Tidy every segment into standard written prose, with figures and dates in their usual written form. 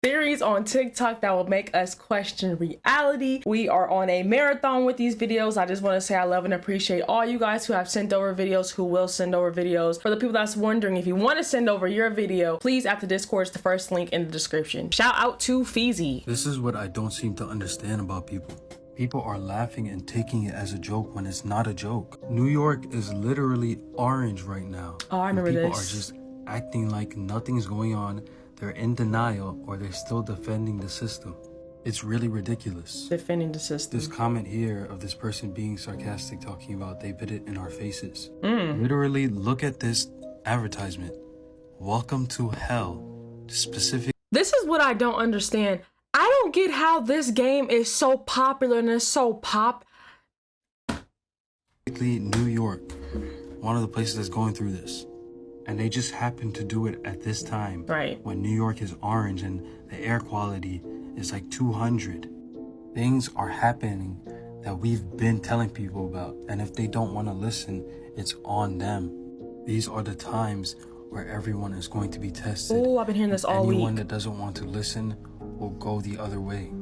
Theories on TikTok that will make us question reality. We are on a marathon with these videos. I just want to say I love and appreciate all you guys who have sent over videos, who will send over videos. For the people that's wondering, if you want to send over your video, please add the Discord. It's the first link in the description. Shout out to Feezy. This is what I don't seem to understand about people. People are laughing and taking it as a joke when it's not a joke. New York is literally orange right now. Oh, I remember people this. Are just acting like nothing's going on. They're in denial, or they're still defending the system. It's really ridiculous. Defending the system. This comment here of this person being sarcastic, talking about they put it in our faces. Literally, look at this advertisement. Welcome to hell. Specific. This is what I don't understand. I don't get how this game is so popular and it's so New York, one of the places that's going through this. And they just happen to do it at this time, right? When New York is orange and the air quality is like 200. Things are happening that we've been telling people about. And if they don't want to listen, it's on them. These are the times where everyone is going to be tested. Oh, I've been hearing this all week. Anyone that doesn't want to listen will go the other way.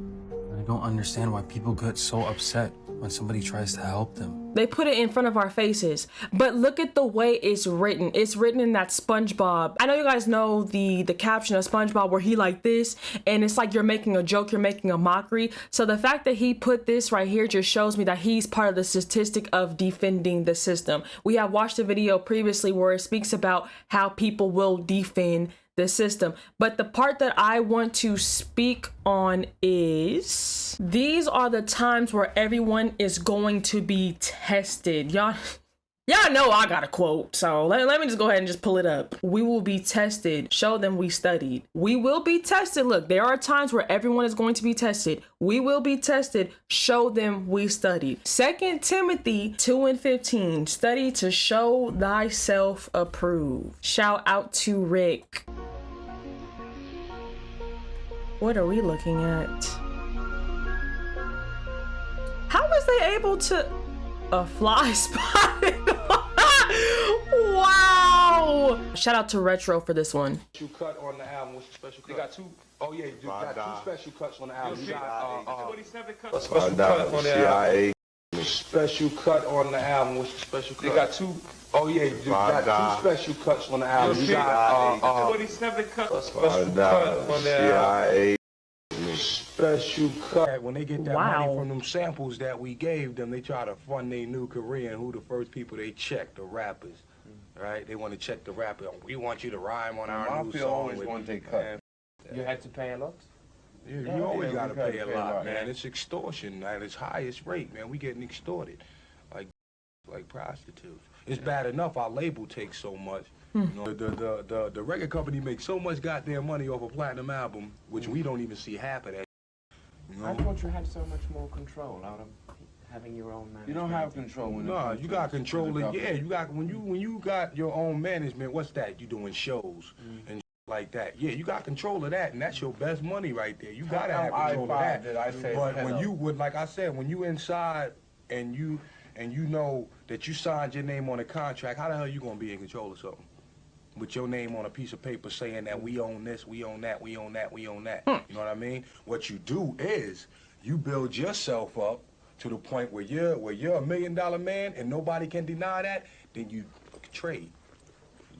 I don't understand why people get so upset when somebody tries to help them. They put it in front of our faces, but look at the way it's written. It's written in that SpongeBob. I know you guys know the caption of SpongeBob where he like this, and it's like you're making a joke, you're making a mockery. So the fact that he put this right here just shows me that he's part of the statistic of defending the system. We have watched a video previously where it speaks about how people will defend the system, but the part that I want to speak on is these are the times where everyone is going to be tested. Y'all know I got a quote, so let me just go ahead and just pull it up. We will be tested. Show them we studied. We will be tested. Look, there are times where everyone is going to be tested. We will be tested. Show them we studied. 2 Timothy 2:15. Study to show thyself approved. Shout out to Rick. What are we looking at? How was they able to... A fly spotted? Wow! Shout out to Retro for this one. You cut on the album. What's the special cut? You got two. Oh yeah, you got two special cuts on the album. You got 27 cuts. Special cut on the album. Special cut on the album. What's the special cut? You got two. Oh yeah, you got two special cuts on the album. You got 27 cuts. Special cut on the album. Special cut. When they get that money from them samples that we gave them, they try to fund their new career, and who the first people they check? The rappers, right? They want to check the rapper. We want you to rhyme on our new song. Always want to cut. You had to pay a lot? Yeah, you always got to pay a lot, man. It's extortion at its highest rate, man. We getting extorted like prostitutes. It's bad enough our label takes so much. You know, the record company makes so much goddamn money off a platinum album, which we don't even see half of that. You know? I thought you had so much more control out of having your own management. You don't have control when you got control. Yeah, you got when you got your own management. What's that? You doing shows and like that. Yeah, you got control of that, and that's your best money right there. You gotta have control of that. But when you would, like I said, when you inside and you know that you signed your name on a contract, how the hell you gonna be in control of something? With your name on a piece of paper saying that we own this, we own that, we own that, we own that. You know what I mean? What you do is you build yourself up to the point where you're $1 million man and nobody can deny that. Then you trade.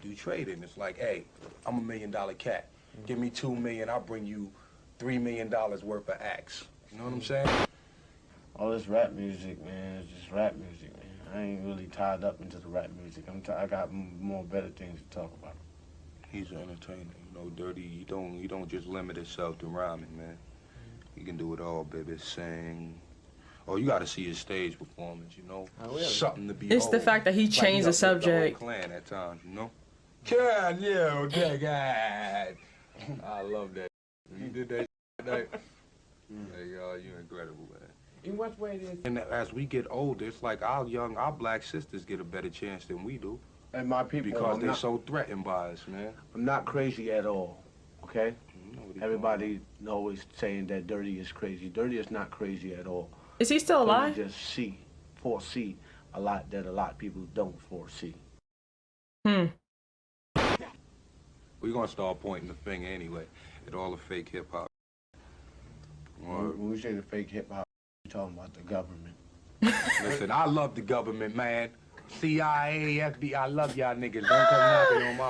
You do trading. It's like, hey, I'm $1 million cat. Give me $2 million. I'll bring you $3 million worth of acts. You know what I'm saying? All this rap music, man, it's just rap music, man. I ain't really tied up into the rap music. I got more better things to talk about. He's an entertainer, you know, Dirty. You don't just limit yourself to rhyming, man. You can do it all, baby. Sing. Oh, you got to see his stage performance, you know. Something to be. It's the fact that he changed the subject. The whole clan at times, you know. God, yeah, that guy. I love that. You did that night. Hey, y'all, you're incredible, man. In what way is? And as we get older, it's like our black sisters get a better chance than we do. And my people, because they're so threatened by us, man. I'm not crazy at all, okay? Everybody always saying that Dirty is crazy. Dirty is not crazy at all. Is he still alive? Just foresee a lot that a lot of people don't foresee. We're gonna start pointing the finger anyway at all the fake hip hop. When we say the fake hip hop, we're talking about the government. Listen, I love the government, man. CIA, FBI, I love y'all niggas. Don't come knocking on my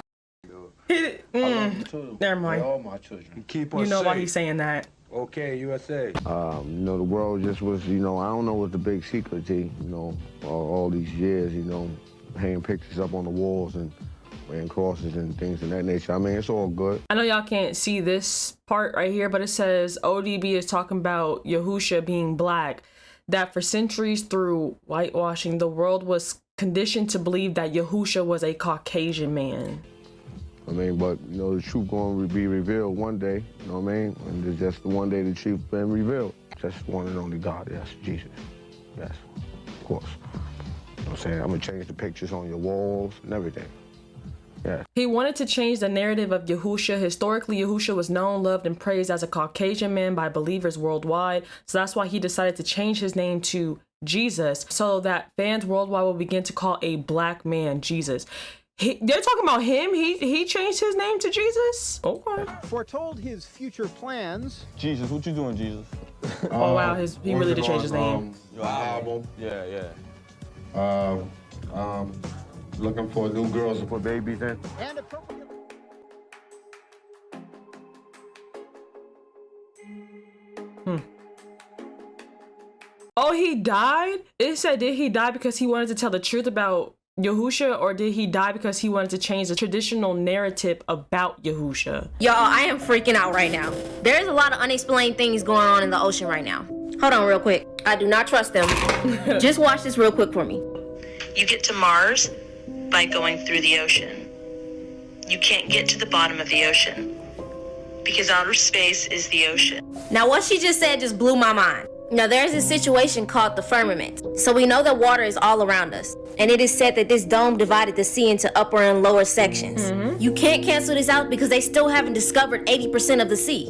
door. I love them too. Never mind. They're all my children. Keep us You know safe. why he's saying that. Okay, USA. You know, the world just was, you know, I don't know what the big secret, T, you know, all these years, you know, hanging pictures up on the walls and wearing crosses and things of that nature. I mean, it's all good. I know y'all can't see this part right here, but it says ODB is talking about Yahusha being black, that for centuries through whitewashing, the world was conditioned to believe that Yahusha was a Caucasian man. I mean, but, you know, the truth going to be revealed one day, you know what I mean? And it's just one day the truth been revealed. Just one and only God, yes, Jesus. Yes, of course. You know what I'm saying? I'm going to change the pictures on your walls and everything. Yeah. He wanted to change the narrative of Yahusha. Historically, Yahusha was known, loved, and praised as a Caucasian man by believers worldwide. So that's why he decided to change his name to Jesus, so that fans worldwide will begin to call a black man Jesus. They're talking about him. He changed his name to Jesus. Okay. Foretold his future plans. Jesus, what you doing, Jesus? Oh wow, he really did change his name. Your album. Yeah. Looking for new girls to put babies in. And appropriate. Oh, he died? It said, did he die because he wanted to tell the truth about Yahusha, or did he die because he wanted to change the traditional narrative about Yahusha? Y'all, I am freaking out right now. There's a lot of unexplained things going on in the ocean right now. Hold on real quick. I do not trust them. Just watch this real quick for me. You get to Mars by going through the ocean. You can't get to the bottom of the ocean because outer space is the ocean. Now what she just said just blew my mind. Now there's a situation called the firmament. So we know that water is all around us. And it is said that this dome divided the sea into upper and lower sections. You can't cancel this out because they still haven't discovered 80% of the sea.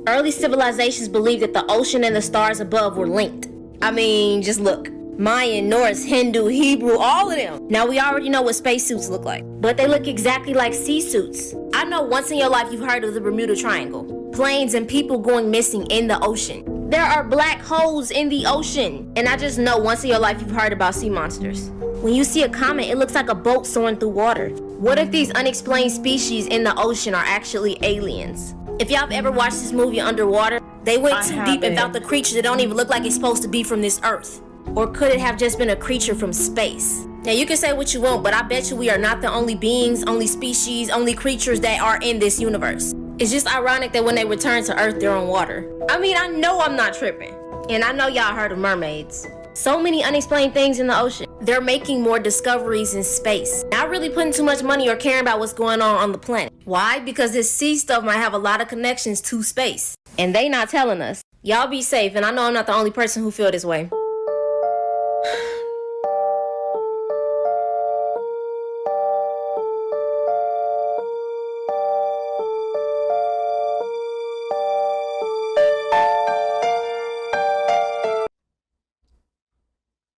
Early civilizations believed that the ocean and the stars above were linked. I mean, just look. Mayan, Norse, Hindu, Hebrew, all of them. Now we already know what spacesuits look like, but they look exactly like sea suits. I know once in your life you've heard of the Bermuda Triangle. Planes and people going missing in the ocean. There are black holes in the ocean. And I just know once in your life you've heard about sea monsters. When you see a comet, it looks like a boat soaring through water. What if these unexplained species in the ocean are actually aliens? If y'all have ever watched this movie Underwater, they went too deep and found the creature that don't even look like it's supposed to be from this earth. Or could it have just been a creature from space? Now you can say what you want, but I bet you we are not the only beings, only species, only creatures that are in this universe. It's just ironic that when they return to Earth, they're on water. I mean, I know I'm not tripping. And I know y'all heard of mermaids. So many unexplained things in the ocean. They're making more discoveries in space. Not really putting too much money or caring about what's going on the planet. Why? Because this sea stuff might have a lot of connections to space. And they not telling us. Y'all be safe, and I know I'm not the only person who feel this way.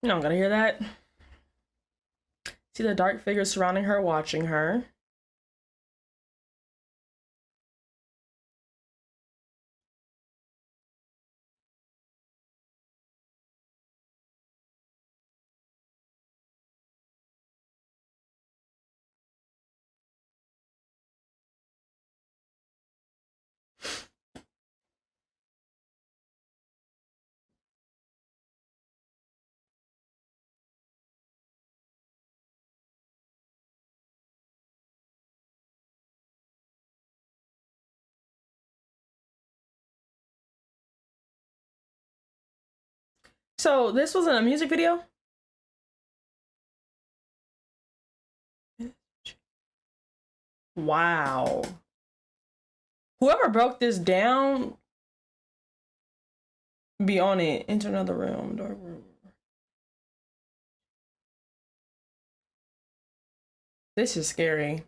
You don't gotta hear that. See the dark figures surrounding her, watching her. So this wasn't a music video? Wow. Whoever broke this down, be on it. Enter another room. Dark room. This is scary.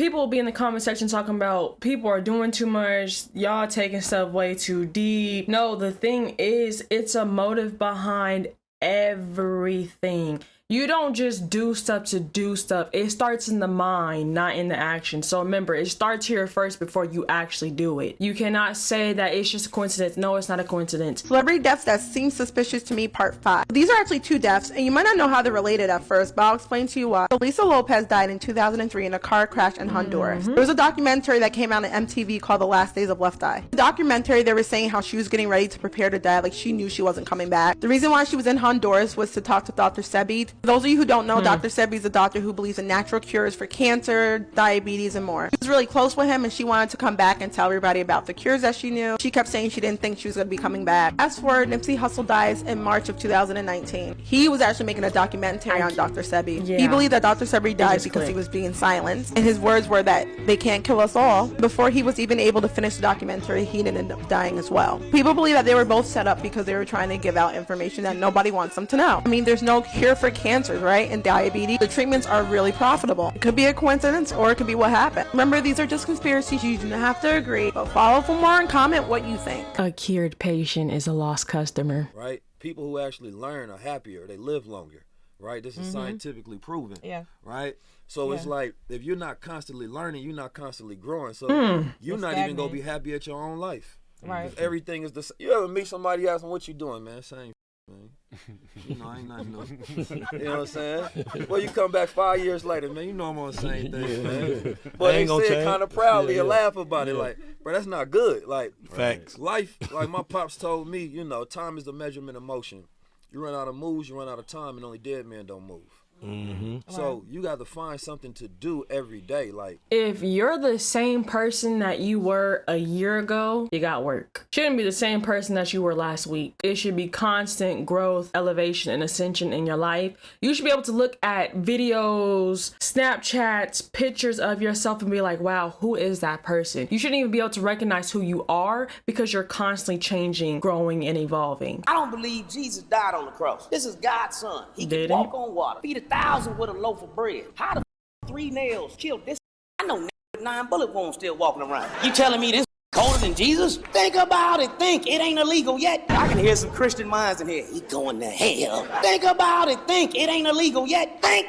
people will be in the comment section talking about people are doing too much, y'all taking stuff way too deep. No, the thing is, it's a motive behind everything. You don't just do stuff to do stuff. It starts in the mind, not in the action. So remember, it starts here first before you actually do it. You cannot say that it's just a coincidence. No, it's not a coincidence. Celebrity deaths that seem suspicious to me, part 5. These are actually 2 deaths, and you might not know how they're related at first, but I'll explain to you why. So Lisa Lopez died in 2003 in a car crash in Honduras. There was a documentary that came out on MTV called The Last Days of Left Eye. The documentary, they were saying how she was getting ready to prepare to die, like she knew she wasn't coming back. The reason why she was in Honduras was to talk to Dr. Sebi. For those of you who don't know, Dr. Sebi is a doctor who believes in natural cures for cancer, diabetes, and more. She was really close with him, and she wanted to come back and tell everybody about the cures that she knew. She kept saying she didn't think she was going to be coming back. Fast forward, Nipsey Hussle dies in March of 2019. He was actually making a documentary on Dr. Sebi. He believed that Dr. Sebi died because he was being silenced, and his words were that they can't kill us all. Before he was even able to finish the documentary, he ended up dying as well. People believe that they were both set up because they were trying to give out information that nobody wants them to know. I mean, there's no cure for cancers, right? And diabetes, the treatments are really profitable. It could be a coincidence or it could be what happened. Remember, these are just conspiracies. You do not have to agree, but follow for more and comment what you think. A cured patient is a lost customer. Right? People who actually learn are happier. They live longer. Right? This is scientifically proven. Yeah. Right? So it's like, if you're not constantly learning, you're not constantly growing. So you're not even going to be happy at your own life. Right. Everything is the same. You ever meet somebody asking what you doing, man? Same. Man. You know, ain't nothing new. You know what I'm saying? Well, you come back 5 years later, man, you know I'm on the same thing, man. But they say it kind of proudly and laugh about it, like, bro, that's not good. Like, facts. Life, like my pops told me, you know, time is the measurement of motion. You run out of moves, you run out of time, and only dead men don't move. So you got to find something to do every day. Like, if you're the same person that you were a year ago, you got work. Shouldn't be the same person that you were last week. It should be constant growth, elevation, and ascension in your life. You should be able to look at videos, Snapchats, pictures of yourself and be like, wow, who is that person? You shouldn't even be able to recognize who you are because you're constantly changing, growing, and evolving. I don't believe Jesus died on the cross. This is God's son. He can walk on water, feed 1,000 with a loaf of bread. How the 3 nails killed this? I know with 9 bullet wounds still walking around. You telling me this colder than Jesus? Think about it. Think. It ain't illegal yet. I can hear some Christian minds in here. He going to hell. Think about it. Think. It ain't illegal yet. Think.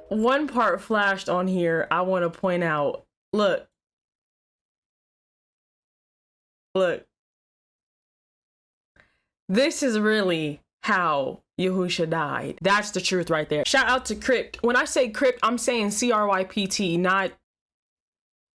One part flashed on here I want to point out. Look. This is really how Yahusha died. That's the truth right there. Shout out to Crypt. When I say Crypt, I'm saying CRYPT, not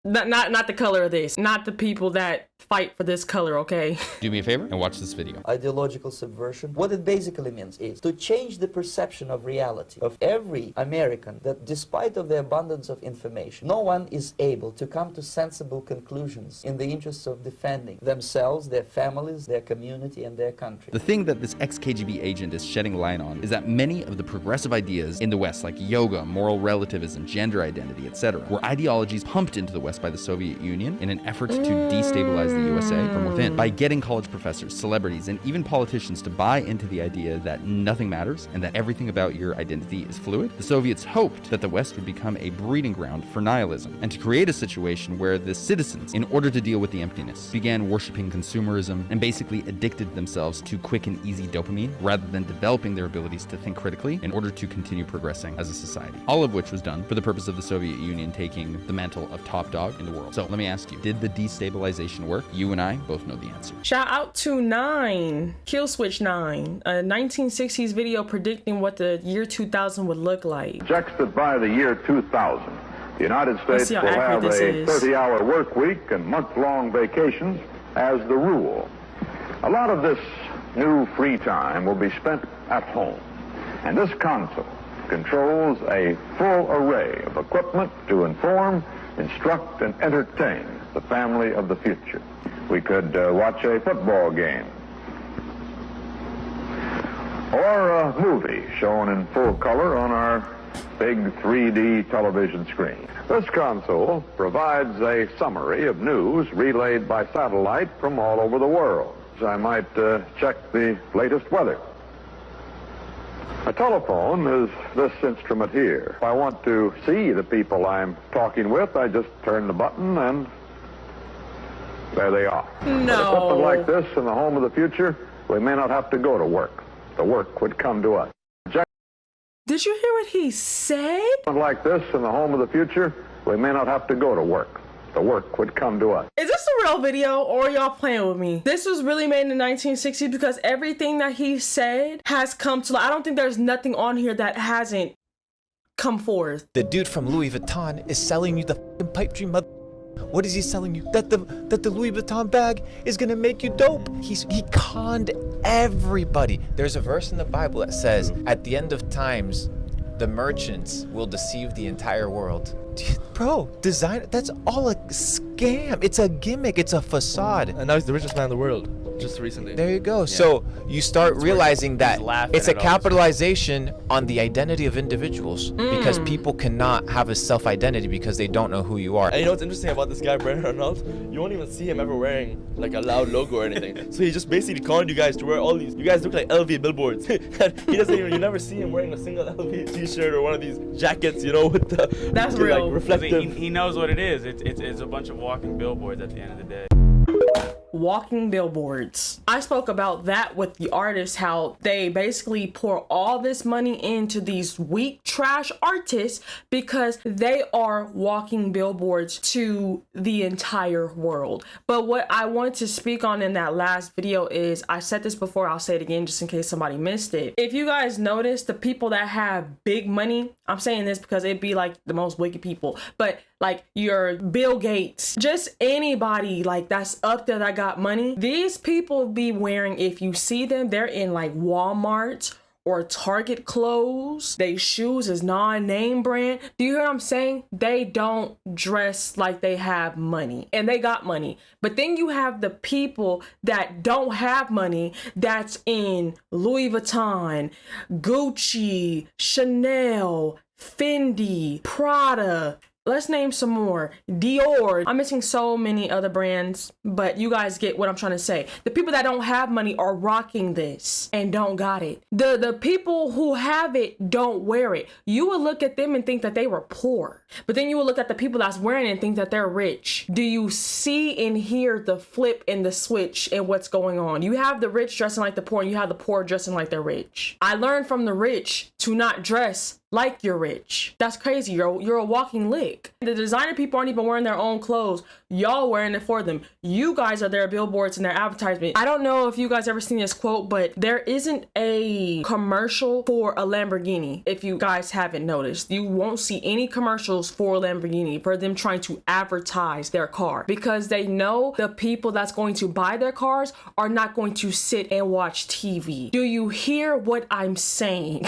the color of this, not the people that fight for this color, okay? Do me a favor and watch this video. Ideological subversion. What it basically means is to change the perception of reality of every American, that despite of the abundance of information, no one is able to come to sensible conclusions in the interests of defending themselves, their families, their community, and their country. The thing that this ex-KGB agent is shedding light on is that many of the progressive ideas in the West, like yoga, moral relativism, gender identity, etc., were ideologies pumped into the West by the Soviet Union in an effort to destabilize the USA from within by getting college professors, celebrities, and even politicians to buy into the idea that nothing matters and that everything about your identity is fluid. The Soviets hoped that the West would become a breeding ground for nihilism and to create a situation where the citizens, in order to deal with the emptiness, began worshiping consumerism and basically addicted themselves to quick and easy dopamine rather than developing their abilities to think critically in order to continue progressing as a society. All of which was done for the purpose of the Soviet Union taking the mantle of top dog in the world. So let me ask you, did the destabilization work? You and I both know the answer. Shout out to 9, Killswitch 9, a 1960s video predicting what the year 2000 would look like. Projected by the year 2000, the United States will have a 30-hour work week and month-long vacations as the rule. A lot of this new free time will be spent at home, and this console controls a full array of equipment to inform, instruct, and entertain the family of the future. We could watch a football game or a movie shown in full color on our big 3D television screen. This console provides a summary of news relayed by satellite from all over the world. I might check the latest weather. A telephone is this instrument here. If I want to see the people I'm talking with, I just turn the button and there they are. No. But if something like this in the home of the future, we may not have to go to work. The work would come to us. Did you hear what he said? Something like this in the home of the future, we may not have to go to work. The work would come to us. Is this a real video or y'all playing with me? This was really made in the 1960s because everything that he said has come to light. I don't think there's nothing on here that hasn't come forth. The dude from Louis Vuitton is selling you the f***ing pipe dream. What is he selling you? That the Louis Vuitton bag is gonna make you dope. He conned everybody. There's a verse in the Bible that says, at the end of times, the merchants will deceive the entire world. Bro, design, that's all a scam. It's a gimmick, it's a facade. And now he's the richest man in the world, just recently. There you go. Yeah. So you start realizing that it's a capitalization on the identity of individuals because people cannot have a self-identity because they don't know who you are. And you know what's interesting about this guy, Brandon Arnold? You won't even see him ever wearing like a loud logo or anything. So he just basically conned you guys to wear all these. You guys look like LV billboards. And he doesn't even, you never see him wearing a single LV t-shirt or one of these jackets, you know, with the that's real. Like, reflective. He knows what it is. It's a bunch of walking billboards at the end of the day. Walking billboards. I spoke about that with the artists, how they basically pour all this money into these weak trash artists because they are walking billboards to the entire world. But what I want to speak on in that last video is, I said this before, I'll say it again just in case somebody missed it. If you guys notice, the people that have big money, I'm saying this because it'd be like the most wicked people, but like your Bill Gates, just anybody like that's up there that got money, these people be wearing, if you see them, they're in like Walmart or Target clothes. They shoes is non-name brand. Do you hear what I'm saying? They don't dress like they have money and they got money. But then you have the people that don't have money that's in Louis Vuitton, Gucci, Chanel, Fendi, Prada. Let's name some more. Dior. I'm missing so many other brands, but you guys get what I'm trying to say. The people that don't have money are rocking this and don't got it. The people who have it don't wear it. You would look at them and think that they were poor, but then you would look at the people that's wearing it and think that they're rich. Do you see and hear the flip and the switch and what's going on? You have the rich dressing like the poor and you have the poor dressing like they're rich. I learned from the rich to not dress like you're rich. That's crazy. You're a walking lick. The designer people aren't even wearing their own clothes. Y'all wearing it for them. You guys are their billboards and their advertisement. I don't know if you guys ever seen this quote, but there isn't a commercial for a Lamborghini. If you guys haven't noticed, you won't see any commercials for a Lamborghini, for them trying to advertise their car, because they know the people that's going to buy their cars are not going to sit and watch TV. Do you hear what I'm saying?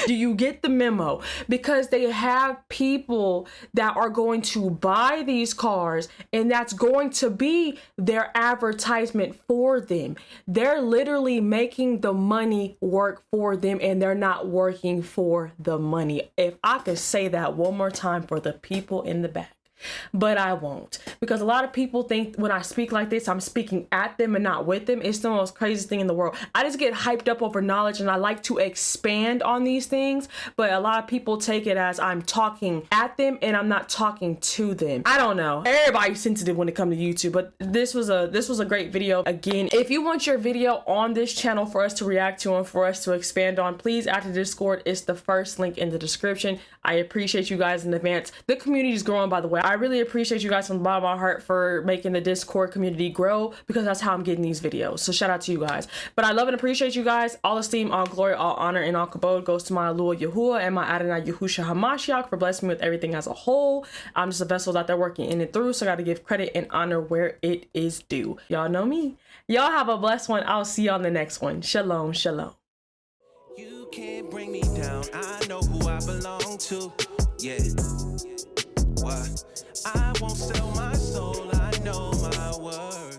Do you get the memo? Because they have people that are going to buy these cars and that's going to be their advertisement for them. They're literally making the money work for them and they're not working for the money. If I could say that one more time for the people in the back. But I won't, because a lot of people think when I speak like this, I'm speaking at them and not with them. It's the most craziest thing in the world. I just get hyped up over knowledge and I like to expand on these things, but a lot of people take it as I'm talking at them and I'm not talking to them. I don't know. Everybody's sensitive when it comes to YouTube, but this was a great video. Again, if you want your video on this channel for us to react to and for us to expand on, please add to Discord. It's the first link in the description. I appreciate you guys in advance. The community is growing, by the way. I really appreciate you guys from the bottom of my heart for making the Discord community grow, because that's how I'm getting these videos. So shout out to you guys. But I love and appreciate you guys. All esteem, all glory, all honor, and all kabod goes to my Lord Yahuwah and my Adonai Yahusha Hamashiach for blessing me with everything as a whole. I'm just a vessel that they're working in and through, so I got to give credit and honor where it is due. Y'all know me. Y'all have a blessed one. I'll see you on the next one. Shalom, shalom. You can't bring me down. I know who I belong to. Yeah. What? I won't sell my soul. I know my worth.